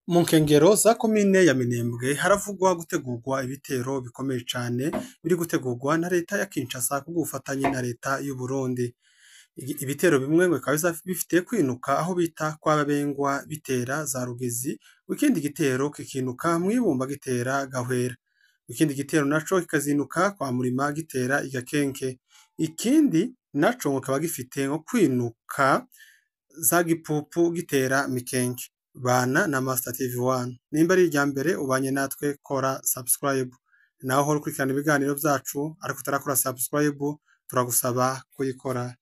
Mu nkengero za komine ya Minembwe haravugwa gutegurwa ibitero bikomeye cane biri gutegurwa na leta ya Kinshasa ku bufatanye na leta y'u Burundi. Ibitero bimwe bikaba bifite kwinuka aho bita kwa Babengwa bitera za Rugezi, ikindi gitero kikinuka mw'Ibumba gitera Gahwera, ikindi gitero naco kikazinuka kwa Murima gitera Igakenke, ikindi naco kikaba gifite nko kwinuka za Gipupu gitera Mikenke. Bana na Master TV1 nimba ari irya mbere ubanye natwe kora subscribe, naho hori kurikirana ibiganiro vyacu ariko utarakora subscribe turagusaba kuyikora.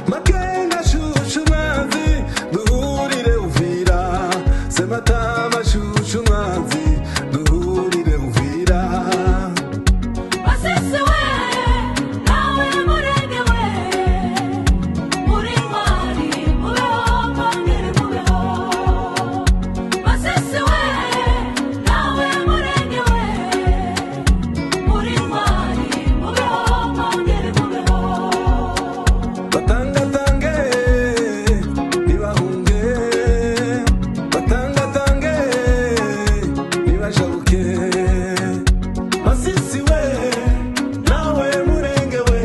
Makenga shushu mwanzi duhurire Uvira, Sematama shushu mwanzi duhurire Uvira. Basese we nawe murenge we muri mwari mubeho mwongere mubeho. Basese we nawe murenge we muri mwari mubeho mwongere mubeho. Batangatange nibahunge, batangatange nibashabuke. Masisi we nawe murenge we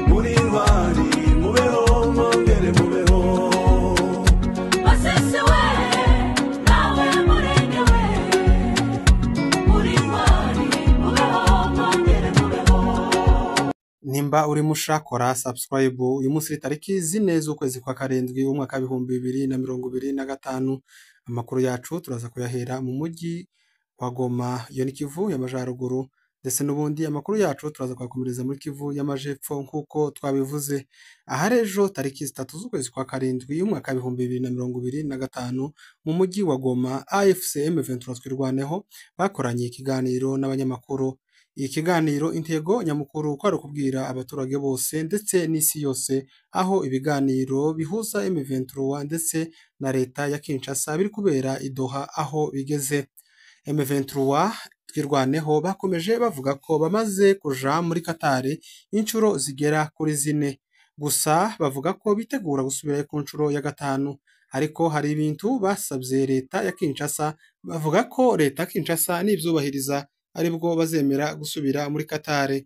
muri ntwari mubeho mwongere mubeho. Basese we nawe murenge we muri mwari mubeho mwongere mubeho. Nimba uri mushakora subscribe uyu munsi tariki 4 z'ukwezi kwa karindwi umwaka 2025. Amakuru yacu turaza kuyahera mu mujyi wa Goma yo ni Kivu y'Amajaruguru, ndetse n'ubundi amakuru yacu turaza kwakomereza muri Kivu y'Amajepfo nkuko twabivuze. Aha rejo tariki 3 z'ukwezi kwa karindwi umwaka 2025 mu mujyi wa Goma AFC M23 twirwaneho bakoranye ikiganiro n'abanyamakuru. Ikiganiro intego nyamukuru kwari kubwira abaturage bose ndetse n'isi yose aho ibiganiro bihuza M23 ndetse na leta ya Kinshasa biri kubera i Doha aho bigeze. M23 twirwaneho bakomeje bavuga ko bamaze kuja muri Qatar inshuro zigera kuri 4, gusa bavuga ko bitegura gusubira ku nshuro ya 5, ariko hari ibintu basabye leta ya Kinshasa. Bavuga ko leta ya Kinshasa nivyubahiriza aribwo bazemera gusubira muri Qatar.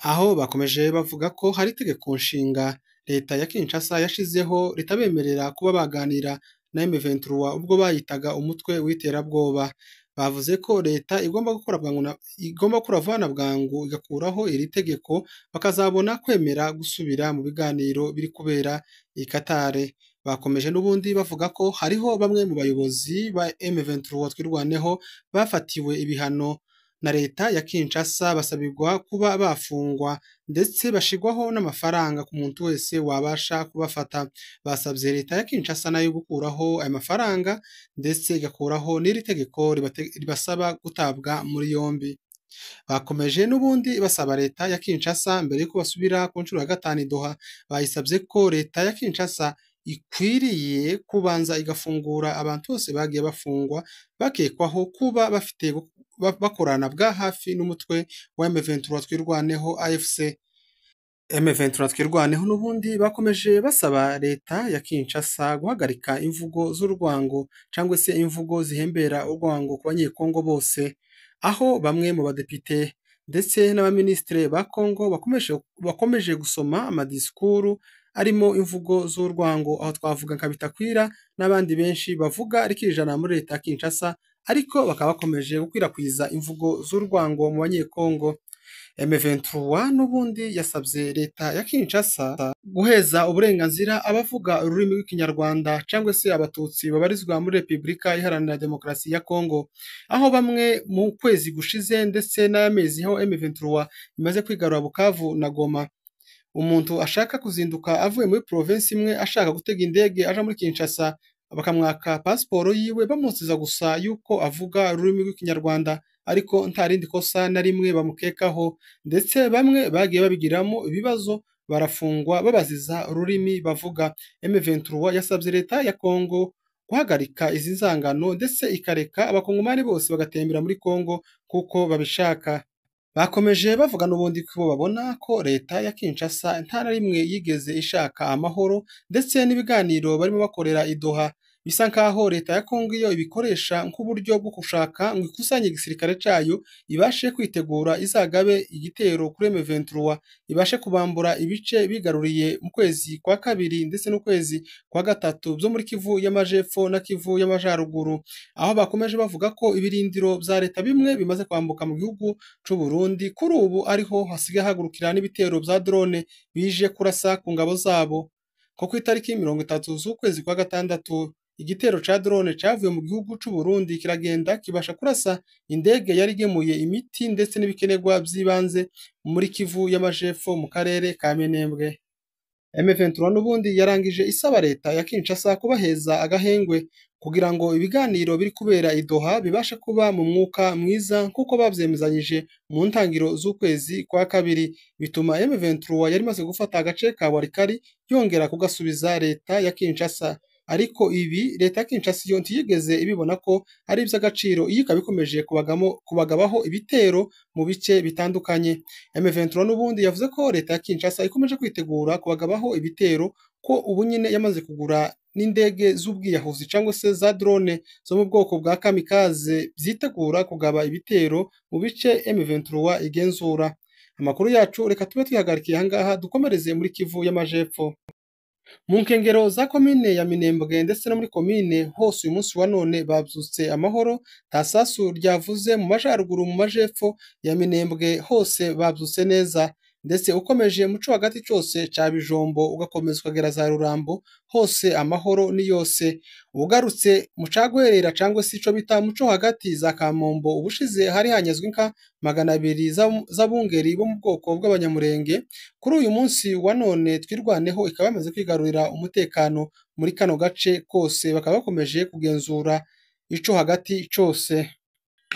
Aho bakomeje bavuga ko hari itegeko nshinga leta ya Kinshasa yashizeho ritabemerera kuba baganira na M23 ubwo bayitaga umutwe w'iterabwoba. Bavuze ko leta igomba gukora vana bwangu igakuraho iri tegeko bakazabona kwemera gusubira mu biganiro biri kubera i Qatar. Bakomeje n'ubundi bavuga ko hariho bamwe mu bayobozi ba M23 twirwaneho bafatiwe ibihano na leta ya Kinshasa basabirwa kuba bafungwa ndetse bashigwaho n'amafaranga ku muntu wese wabasha kubafata. Basabye leta ya Kinshasa nayo gukuraho aya mafaranga ndetse igakuraho n'iri tegeko ribasaba gutabwa muri yombi. Bakomeje n'ubundi basaba leta ya Kinshasa mbere yuko basubira ku nshuro ya 5 i Doha, bayisabye ko leta ya Kinshasa ikwiriye kubanza igafungura abantu bose bagiye bafungwa bakekwaho kuba bafite bakorana bwa hafi n'umutwe wa M23 twirwaneho AFC. M23 twirwaneho n'ubundi bakomeje basaba leta ya Kinshasa guhagarika imvugo z'urwango cyangwa se imvugo zihembera urwango ku banyekongo bose, aho bamwe mu badepite ndetse n'abaministre ba Kongo bakomeje gusoma amadiskuru arimo imvugo z'urwango, aho twavuga nka Bitakwira n'abandi benshi bavuga rikijana muri leta ya Kinshasa, ariko bakaba bakomeje gukwirakwiza imvugo z'urwango mu banyekongo. M23 n'ubundi yasabye leta ya Kinshasa guheza uburenganzira abavuga ururimi rw'ikinyarwanda cyangwa se abatutsi babarizwa muri Repubulika Iharanira Demokarasi ya Kongo, aho bamwe mu kwezi gushize ndetse n'amezi aho M23 imaze kwigarura Bukavu na Goma. Umuntu ashaka kuzinduka avuye muri province imwe ashaka gutega indege aja muri Kinshasa bakamwaka pasiporo yiwe bamusiza gusa yuko avuga ururimi rw'ikinyarwanda, ariko ntarindi kosa na rimwe bamukekaho, ndetse bamwe bagiye babigiramo ibibazo barafungwa babaziza ururimi bavuga. M23 yasabye leta ya Kongo guhagarika izi nzangano ndetse ikareka abakongomani bose bagatembera muri Kongo kuko babishaka. Bakomeje bavuga n'ubundi ko babona ko leta ya Kinshasa nta na rimwe yigeze ishaka amahoro ndetse n'ibiganiro barimo bakorera i Doha bisa nkaho leta ya Kongo iyo ibikoresha nk'uburyo bwo gushaka ngo ikusanye igisirikare cayo ibashe kwitegura izagabe igitero kuri M23 ibashe kubambura ibice bigaruriye mu kwezi kwa kabiri ndetse n'ukwezi kwa gatatu byo muri Kivu y'Amajepfo na Kivu y'Amajaruguru aho bakomeje bavuga ko ibirindiro bya leta bimwe bimaze kwambuka mu gihugu c'u Burundi kuri ubu ariho hasigaye hagurukira n'ibitero bya drone bije kurasa ku ngabo zabo ko ku itariki 30 z'ukwezi kwa gatandatu igitero ca drone cavuye mu gihugu c'u Burundi kiragenda kibasha kurasa indege yari igemuye imiti ndetse n'ibikenerwa by'ibanze muri Kivu y'Amajepfo mu karere ka Minembwe. M23 n'ubundi yarangije isaba leta ya Kinshasa kubaheza agahengwe kugira ngo ibiganiro biri kubera i Doha bibashe kuba mu mwuka mwiza kuko bavyemezanyije mu ntangiro z'ukwezi kwa kabiri bituma M23 yari maze gufata agace ka Walikari yongera kugasubiza leta ya Kinshasa ariko ibi leta ya Kinshasa yo ntiyigeze ibibona ko ari iby'agaciro iyo ikabikomeje kubagabaho ibitero mu bice bitandukanye. M23 n'ubundi yavuze ko leta ya Kinshasa ikomeje kwitegura kubagabaho ibitero ko ubu nyine yamaze kugura n'indege z'ubwiyahuzi cyangwa se za drone zo mu bwoko bwa kamikaze byitegura kugaba ibitero mu bice M23 igenzura. Amakuru yacu reka tube twihagarikiye ahangaha dukomereze muri Kivu y'Amajepfo. Mu nkengero za komine ya Minembwe ndetse no muri komine hose uyu munsi wa none babyutse amahoro nta sasu ryavuze mu majaruguru mu majepfo ya Minembwe hose babyutse neza ndetse ukomeje muco hagati cyose ca Bijombo ugakomeza ukagera za Rurambo hose amahoro ni yose ugarutse mu cagwerera cyangwa se ico bita muco hagati za Kamombo ubushize hari hanyazwe inka 200 z'abungeri bo mu bwoko bw'abanyamurenge kuri uyu munsi wa none twirwaneho ikaba yamaze kwigarurira umutekano muri kano gace kose bakaba bakomeje kugenzura ico hagati cyose.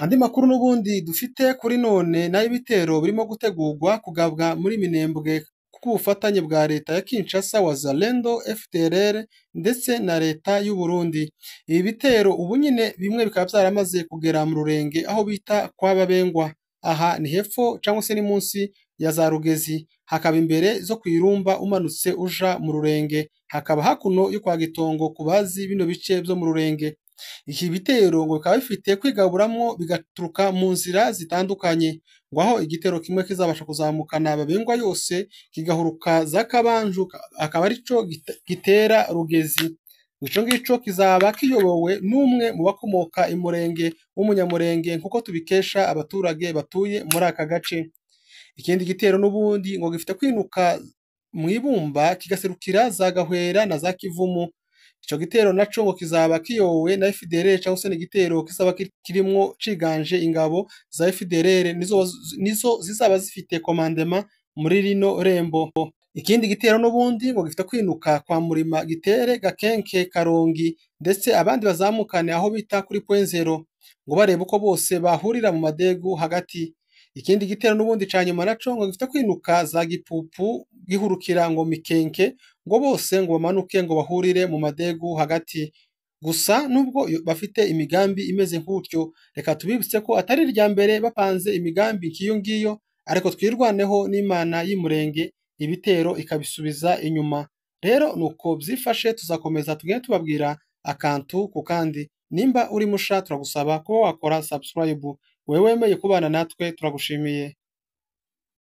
Andi makuru n'ubundi dufite kuri none nayo ibitero birimo gutegurwa kugabwa muri Minembwe kuko ubufatanye bwa leta ya Kinshasa Wazalendo FDLR ndetse na leta y'u Burundi. Ibi bitero ubu nyine bimwe bikaba byaramaze kugera mu Rurenge aho bita kwa Babengwa. Aha ni hepfo cyangwa se ni munsi ya za Rugezi hakaba imbere zo kwirumba umanutse uja mu Rurenge hakaba hakuno yo kwa Gitongo kubazi bino bice byo mu Rurenge. Iki bitero ngo bikaba bifite kwigaburamwo bigaturuka mu nzira zitandukanye ngo aho igitero kimwe kizabasha kuzamukana Babengwa yose kigahuruka za Kabanju akaba arico gitera Rugezi. Ico ngico kizaba kiyobowe n'umwe mu bakomoka imurenge w'umunyamurenge nkuko tubikesha abaturage batuye muri aka gace. Ikindi gitero n'ubundi ngo gifite kwinuka mu Ibumba kigaserukira za Gahwera na za Kivumu. Ico gitero naco ngo kizaba kiyowe na FDLR cyangwa se n'igitero kizaba kirimwo ciganje ingabo za FDLR nizo zizaba zifite commandement muri rino rembo. Ikindi gitero n'ubundi ngo gifite kwinuka kwa Murima Gitere Gakenke Karongi ndetse abandi bazamukane aho bita kuri point zero ngo barebe uko bose bahurira mu madegu hagati. Ikindi gitero n'ubundi canyuma naco ngo gifite kwinuka za Gipupu gihurukira ngo Mikenke ngo bose ngo bamanuke ngo bahurire mu madegu hagati. Gusa nubwo bafite imigambi imeze nk'utyo reka tubibutse ko atari irya mbere bapanze imigambi nk'iyo ngiyo ariko twirwaneho n'Imana y'Imurenge ibitero ikabisubiza inyuma. Rero nuko byifashe tuzakomeza tugende tubabwira akantu ku kandi. Nimba uri musha turagusaba kuba wakora subscribe wewe wemeye kubana natwe turagushimiye.